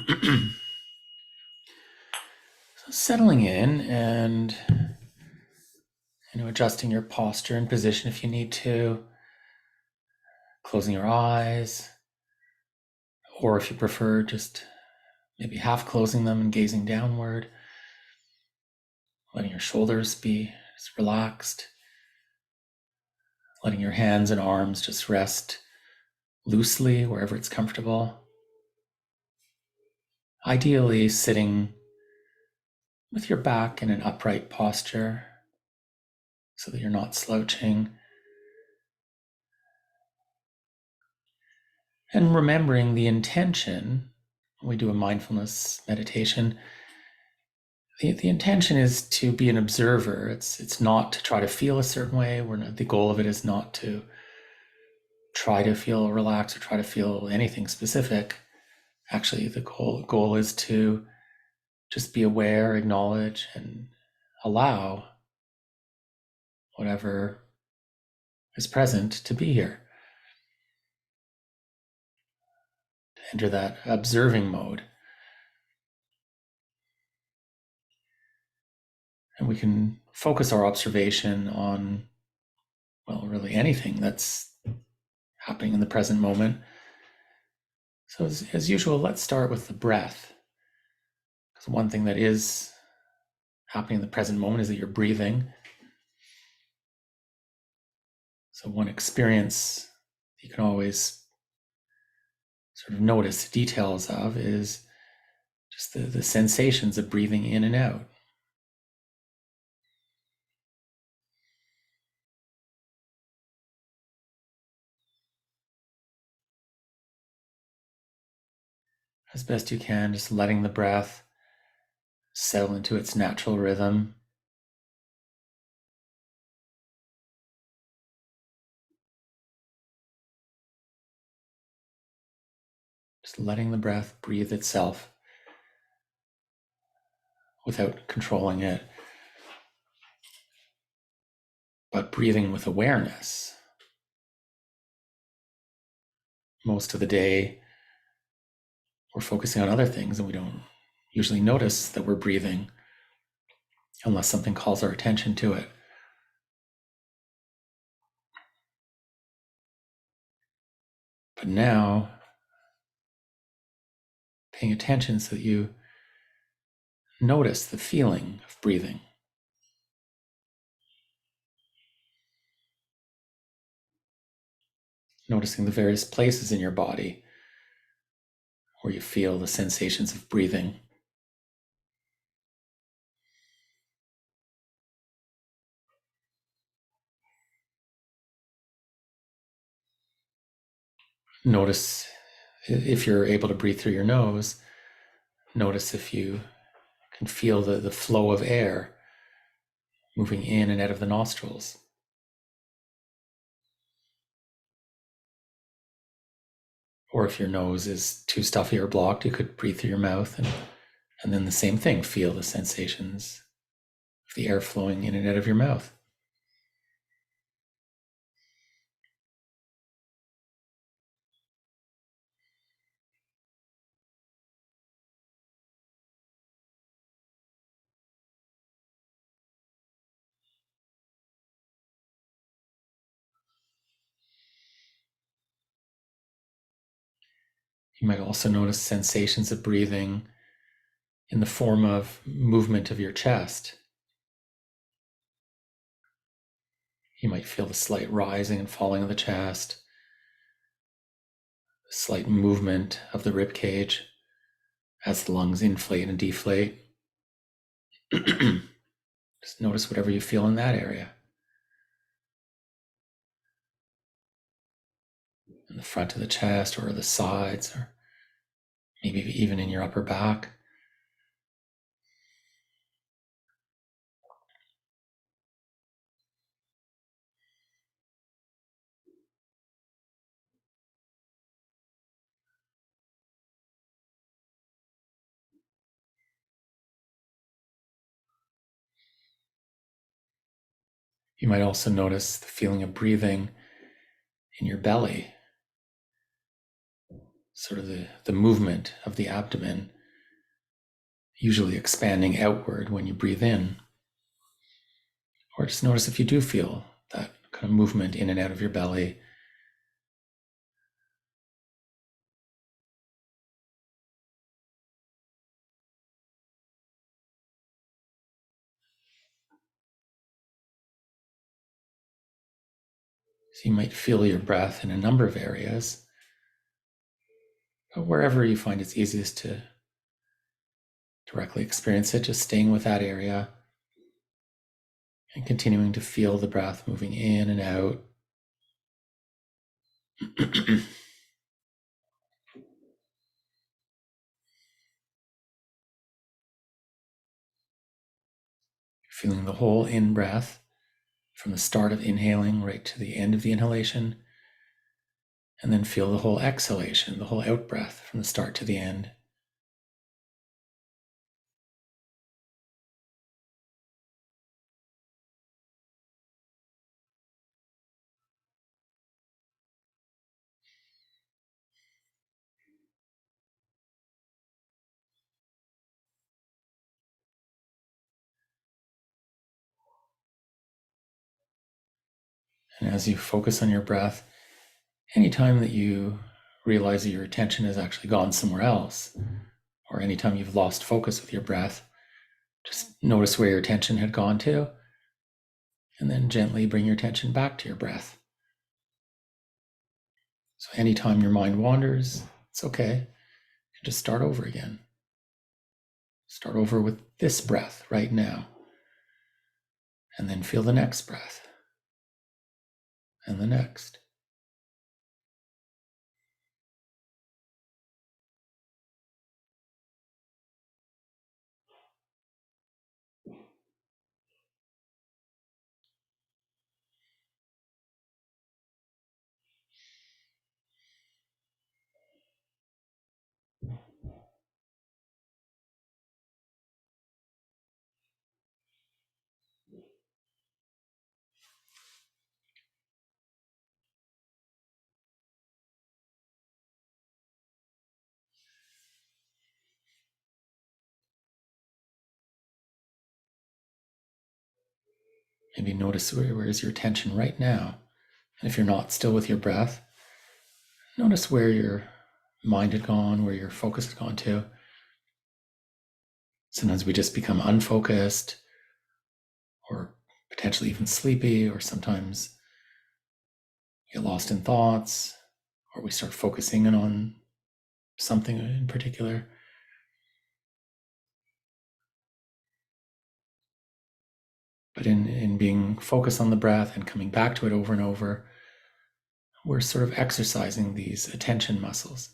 So settling in and adjusting your posture and position if you need to, closing your eyes, or if you prefer, just maybe half closing them and gazing downward, letting your shoulders be just relaxed, letting your hands and arms just rest loosely wherever it's comfortable. Ideally, sitting with your back in an upright posture so that you're not slouching. And remembering the intention, when we do a mindfulness meditation, the intention is to be an observer. It's not to try to feel a certain way. The goal of it is not to try to feel relaxed or try to feel anything specific. Actually, the goal is to just be aware, acknowledge, and allow whatever is present to be here. To enter that observing mode. And we can focus our observation on, well, really anything that's happening in the present moment. So as usual, let's start with the breath. Because one thing that is happening in the present moment is that you're breathing. So one experience you can always sort of notice details of is just the sensations of breathing in and out. As best you can, just letting the breath settle into its natural rhythm. Just letting the breath breathe itself without controlling it, but breathing with awareness. Most of the day, we're focusing on other things and we don't usually notice that we're breathing unless something calls our attention to it. But now, paying attention so that you notice the feeling of breathing. Noticing the various places in your body where you feel the sensations of breathing. Notice if you're able to breathe through your nose. Notice if you can feel the flow of air moving in and out of the nostrils. Or if your nose is too stuffy or blocked, you could breathe through your mouth and then the same thing, feel the sensations of the air flowing in and out of your mouth. You might also notice sensations of breathing in the form of movement of your chest. You might feel the slight rising and falling of the chest, the slight movement of the rib cage as the lungs inflate and deflate. Just notice whatever you feel in that area. In the front of the chest or the sides, or maybe even in your upper back. You might also notice the feeling of breathing in your belly. sort of the movement of the abdomen, usually expanding outward when you breathe in. Or just notice if you do feel that kind of movement in and out of your belly. So you might feel your breath in a number of areas, but wherever you find it's easiest to directly experience it, just staying with that area and continuing to feel the breath moving in and out. Feeling the whole in-breath from the start of inhaling right to the end of the inhalation, and then feel the whole exhalation, the whole out-breath from the start to the end. And as you focus on your breath, anytime that you realize that your attention has actually gone somewhere else, or anytime you've lost focus with your breath, just notice where your attention had gone to, and then gently bring your attention back to your breath. So anytime your mind wanders, it's okay. You just start over again. Start over with this breath right now. And then feel the next breath. And the next. Maybe notice where is your attention right now. And if you're not still with your breath, notice where your mind had gone, where your focus had gone to. Sometimes we just become unfocused or potentially even sleepy, or sometimes get lost in thoughts, or we start focusing in on something in particular. But in being focused on the breath and coming back to it over and over, we're sort of exercising these attention muscles.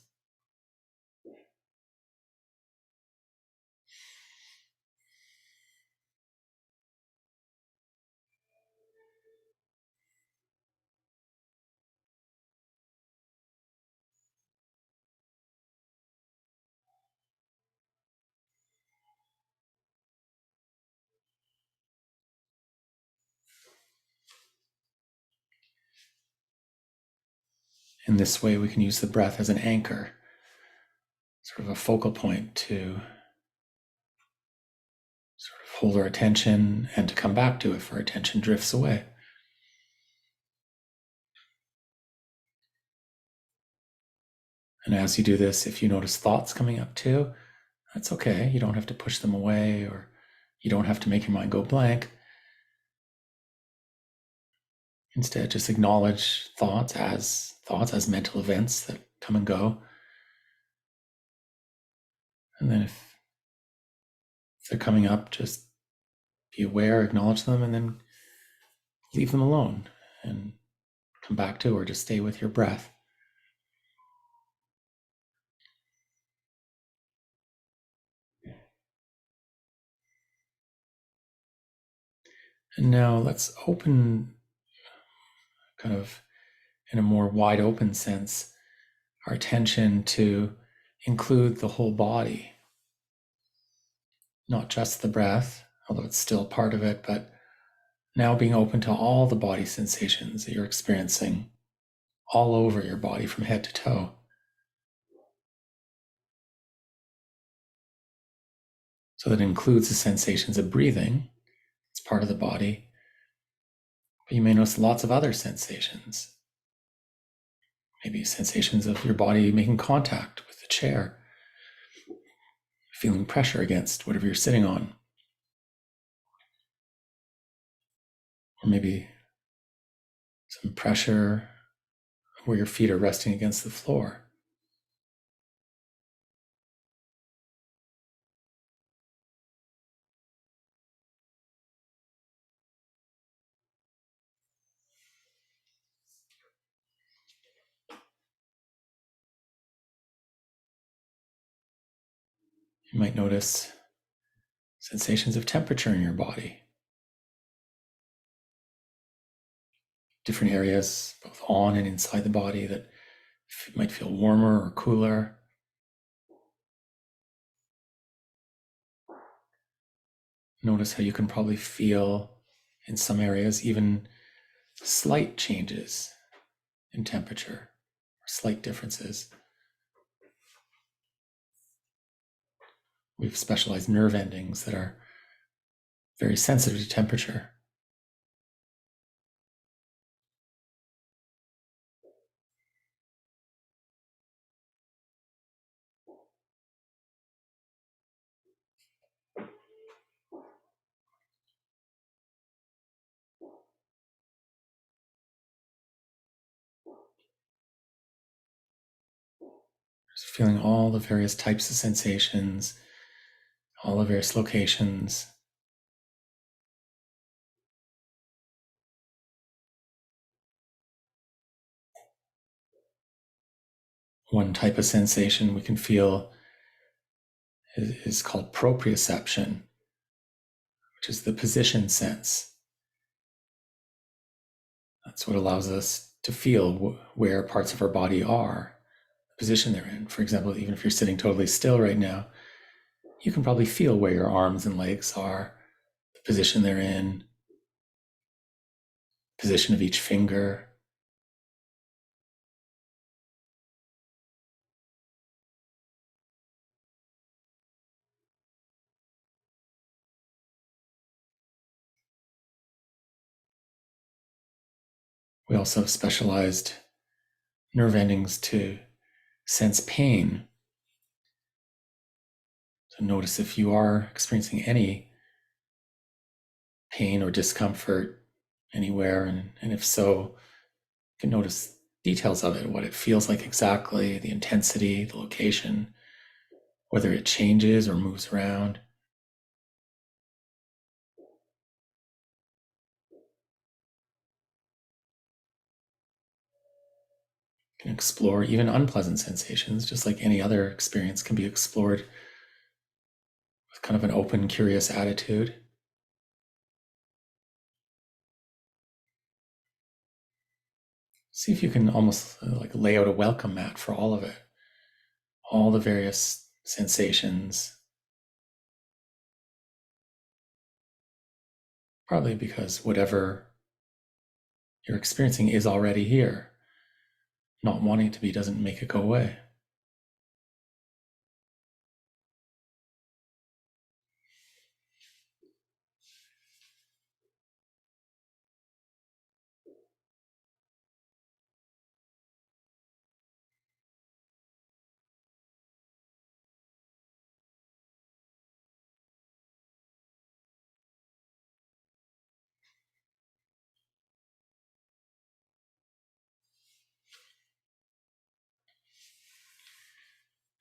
In this way, we can use the breath as an anchor, sort of a focal point to sort of hold our attention and to come back to if our attention drifts away. And as you do this, if you notice thoughts coming up too, that's okay. You don't have to push them away, or you don't have to make your mind go blank. Instead, just acknowledge thoughts as mental events that come and go. And then if they're coming up, just be aware, acknowledge them, and then leave them alone and come back to, or just stay with your breath. And now let's open, kind of in a more wide open sense, our attention to include the whole body, not just the breath, although it's still part of it, but now being open to all the body sensations that you're experiencing all over your body from head to toe. So that includes the sensations of breathing. It's part of the body. But you may notice lots of other sensations. Maybe sensations of your body making contact with the chair, feeling pressure against whatever you're sitting on. Or maybe some pressure where your feet are resting against the floor. You might notice sensations of temperature in your body. Different areas, both on and inside the body, that might feel warmer or cooler. Notice how you can probably feel in some areas even slight changes in temperature or slight differences. We have specialized nerve endings that are very sensitive to temperature. Just feeling all the various types of sensations, all the various locations. One type of sensation we can feel is called proprioception, which is the position sense. That's what allows us to feel where parts of our body are, the position they're in. For example, even if you're sitting totally still right now, you can probably feel where your arms and legs are, the position they're in, position of each finger. We also have specialized nerve endings to sense pain. So notice if you are experiencing any pain or discomfort anywhere, and if so, you can notice details of it, what it feels like exactly, the intensity, the location, whether it changes or moves around. You can explore even unpleasant sensations, just like any other experience can be explored with kind of an open, curious attitude. See if you can almost like lay out a welcome mat for all of it, all the various sensations. Probably because whatever you're experiencing is already here. Not wanting it to be doesn't make it go away.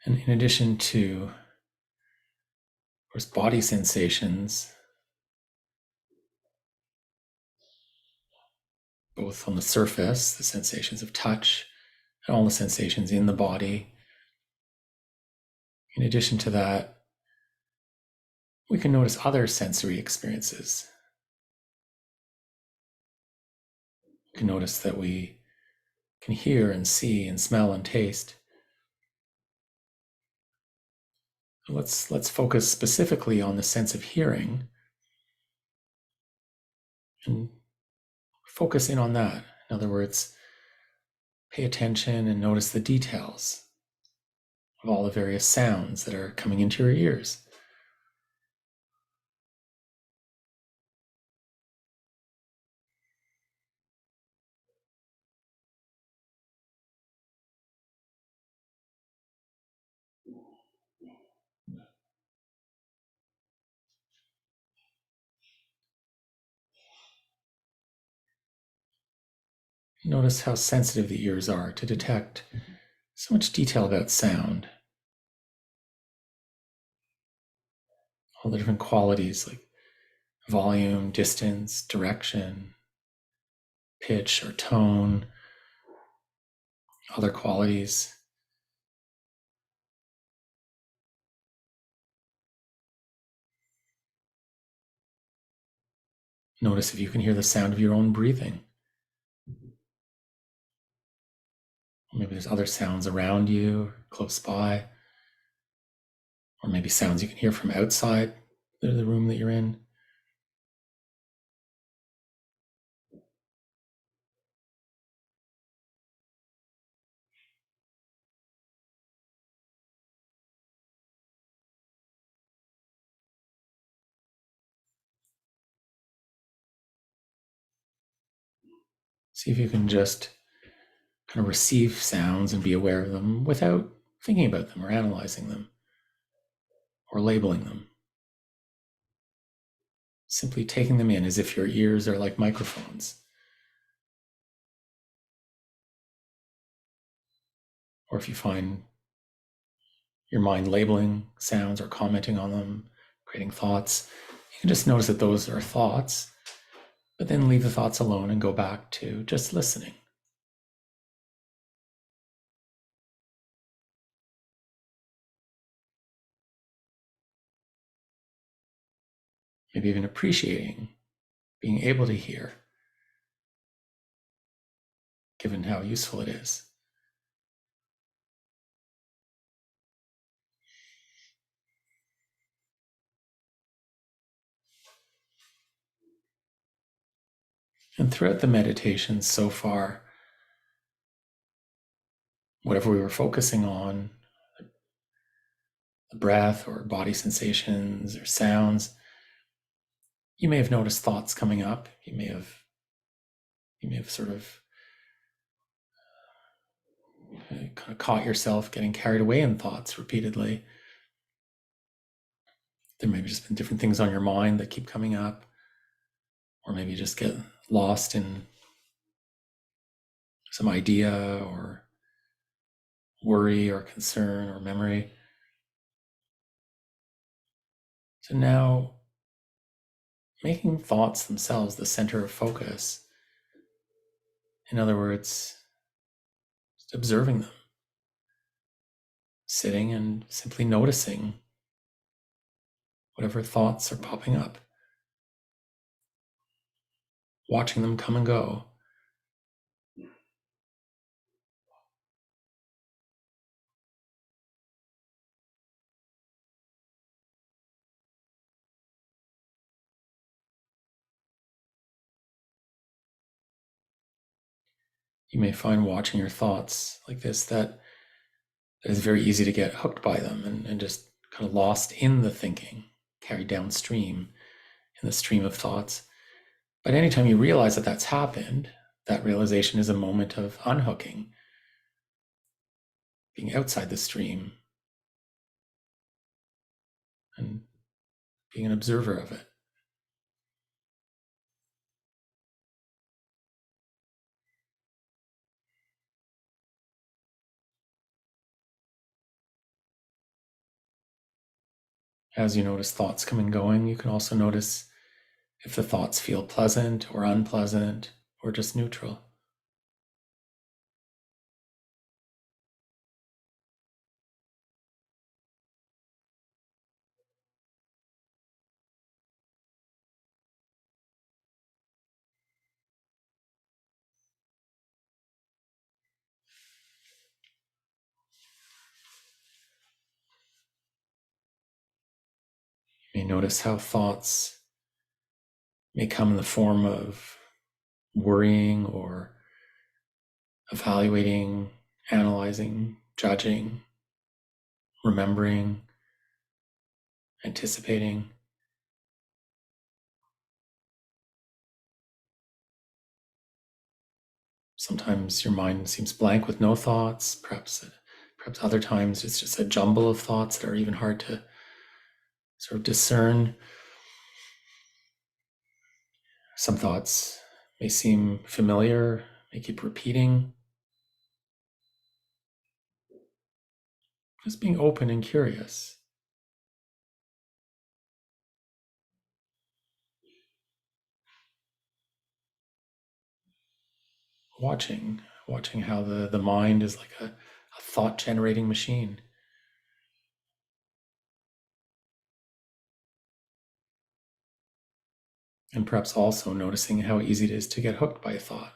And in addition to, of course, body sensations, both on the surface, the sensations of touch, and all the sensations in the body. In addition to that, we can notice other sensory experiences. We can notice that we can hear and see and smell and taste. Let's focus specifically on the sense of hearing and focus in on that. In other words, pay attention and notice the details of all the various sounds that are coming into your ears. Notice how sensitive the ears are to detect so much detail about sound, all the different qualities like volume, distance, direction, pitch or tone, other qualities. Notice if you can hear the sound of your own breathing. Maybe there's other sounds around you, close by, or maybe sounds you can hear from outside the room that you're in. See if you can just kind of receive sounds and be aware of them without thinking about them or analyzing them or labeling them. Simply taking them in as if your ears are like microphones. Or if you find your mind labeling sounds or commenting on them, creating thoughts, you can just notice that those are thoughts, but then leave the thoughts alone and go back to just listening. Maybe even appreciating being able to hear, given how useful it is. And throughout the meditation so far, whatever we were focusing on, the breath or body sensations or sounds, you may have noticed thoughts coming up. You may have sort of kind of caught yourself getting carried away in thoughts repeatedly. There may have just been different things on your mind that keep coming up, or maybe you just get lost in some idea or worry or concern or memory. So now, making thoughts themselves the center of focus. In other words, just observing them, sitting and simply noticing whatever thoughts are popping up, watching them come and go. You may find watching your thoughts like this that it's very easy to get hooked by them and just kind of lost in the thinking, carried downstream in the stream of thoughts. But anytime you realize that that's happened, that realization is a moment of unhooking, being outside the stream and being an observer of it. As you notice thoughts come and going, you can also notice if the thoughts feel pleasant or unpleasant or just neutral. You may notice how thoughts may come in the form of worrying or evaluating, analyzing, judging, remembering, anticipating. Sometimes your mind seems blank with no thoughts. Perhaps other times it's just a jumble of thoughts that are even hard to sort of discern. Some thoughts may seem familiar, You keep repeating, just being open and curious. Watching how the mind is like a thought generating machine. And perhaps also noticing how easy it is to get hooked by a thought.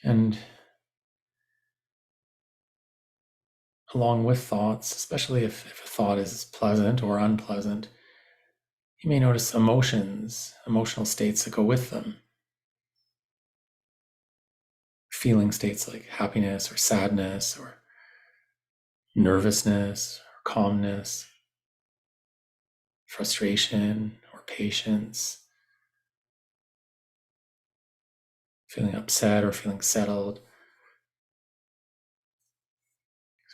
And along with thoughts, especially if a thought is pleasant or unpleasant, you may notice emotional states that go with them. Feeling states like happiness or sadness or nervousness or calmness, frustration or patience, feeling upset or feeling settled.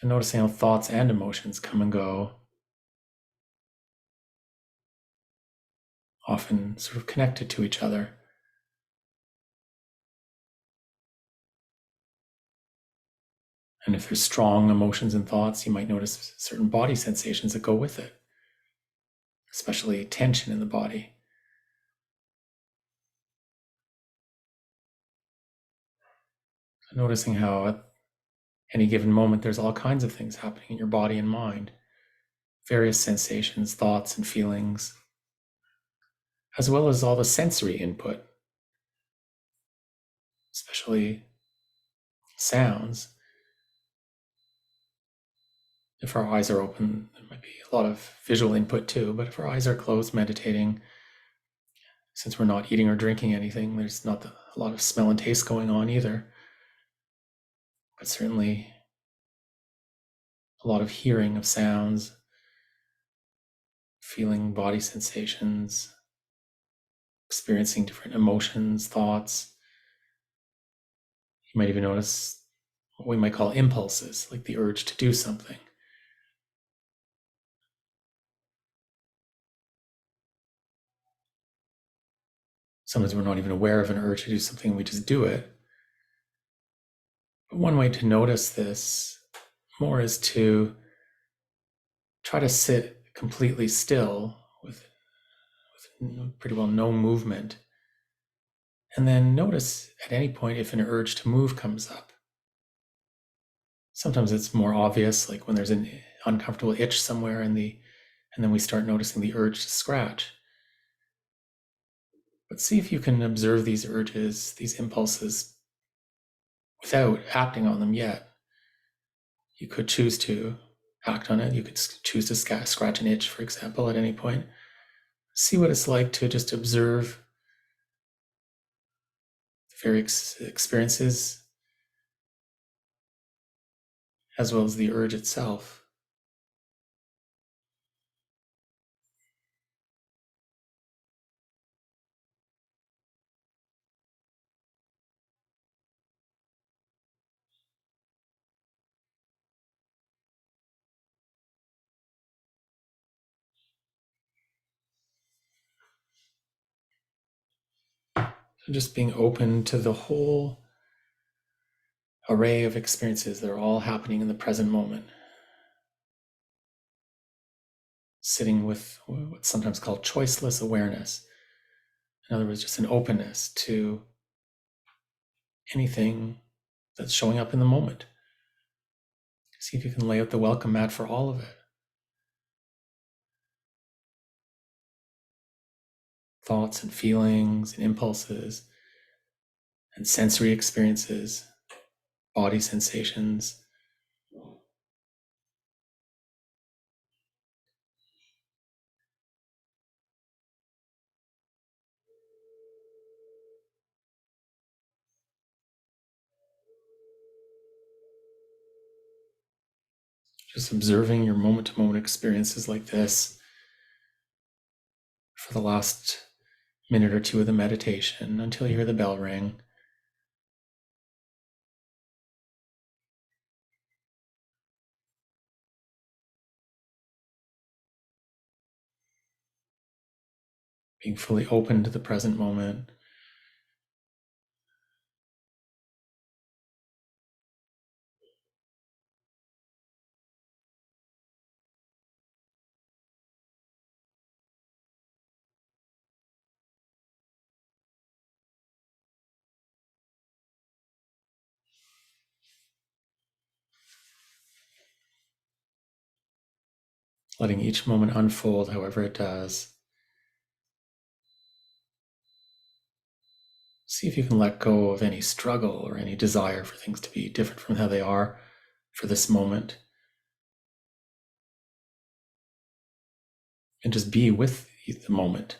So noticing how thoughts and emotions come and go, often sort of connected to each other. And if there's strong emotions and thoughts, you might notice certain body sensations that go with it, especially tension in the body. So noticing how at any given moment there's all kinds of things happening in your body and mind, various sensations, thoughts, and feelings, as well as all the sensory input, especially sounds. If our eyes are open, there might be a lot of visual input too, but if our eyes are closed, meditating, since we're not eating or drinking anything, there's not a lot of smell and taste going on either. But certainly a lot of hearing of sounds, feeling body sensations, experiencing different emotions, thoughts. You might even notice what we might call impulses, like the urge to do something. Sometimes we're not even aware of an urge to do something and we just do it. But one way to notice this more is to try to sit completely still with pretty well no movement. And then notice at any point if an urge to move comes up. Sometimes it's more obvious, like when there's an uncomfortable itch somewhere and then we start noticing the urge to scratch. But see if you can observe these urges, these impulses, without acting on them yet. You could choose to act on it. You could choose to scratch an itch, for example, at any point. See what it's like to just observe the various experiences as well as the urge itself. So just being open to the whole array of experiences that are all happening in the present moment. Sitting with what's sometimes called choiceless awareness. In other words, just an openness to anything that's showing up in the moment. See if you can lay out the welcome mat for all of it. Thoughts and feelings and impulses and sensory experiences, body sensations. Just observing your moment-to-moment experiences like this for the last minute or two of the meditation until you hear the bell ring. Being fully open to the present moment. Letting each moment unfold however it does. See if you can let go of any struggle or any desire for things to be different from how they are for this moment. And just be with the moment.